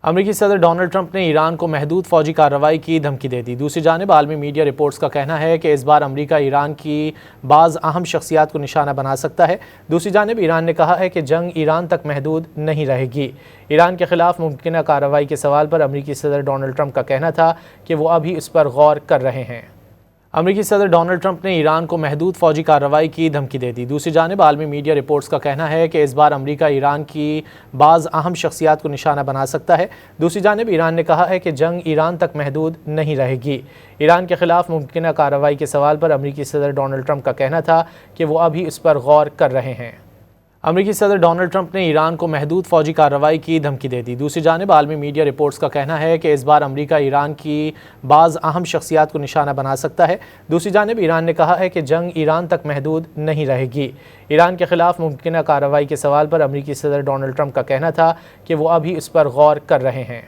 امریکی صدر Donald Trump نے ایران کو محدود فوجی کارروائی کی دھمکی دے دی۔ دوسری جانب عالمی میڈیا رپورٹس کا کہنا ہے کہ اس بار امریکہ ایران کی بعض اہم شخصیات کو نشانہ بنا سکتا ہے۔ دوسری جانب ایران نے کہا ہے کہ جنگ ایران تک محدود نہیں رہے گی۔ ایران کے خلاف ممکنہ کارروائی کے سوال پر امریکی صدر ڈونلڈ ٹرمپ کا کہنا تھا کہ وہ ابھی اس پر غور کر رہے ہیں۔ امریکی صدر ڈونلڈ ٹرمپ نے ایران کو محدود فوجی کارروائی کی دھمکی دے دی۔ دوسری جانب عالمی میڈیا رپورٹس کا کہنا ہے کہ اس بار امریکہ ایران کی بعض اہم شخصیات کو نشانہ بنا سکتا ہے۔ دوسری جانب ایران نے کہا ہے کہ جنگ ایران تک محدود نہیں رہے گی۔ ایران کے خلاف ممکنہ کارروائی کے سوال پر امریکی صدر ڈونلڈ ٹرمپ کا کہنا تھا کہ وہ ابھی اس پر غور کر رہے ہیں۔ امریکی صدر ڈونلڈ ٹرمپ نے ایران کو محدود فوجی کارروائی کی دھمکی دے دی۔ دوسری جانب عالمی میڈیا رپورٹس کا کہنا ہے کہ اس بار امریکہ ایران کی بعض اہم شخصیات کو نشانہ بنا سکتا ہے۔ دوسری جانب ایران نے کہا ہے کہ جنگ ایران تک محدود نہیں رہے گی۔ ایران کے خلاف ممکنہ کارروائی کے سوال پر امریکی صدر ڈونلڈ ٹرمپ کا کہنا تھا کہ وہ ابھی اس پر غور کر رہے ہیں۔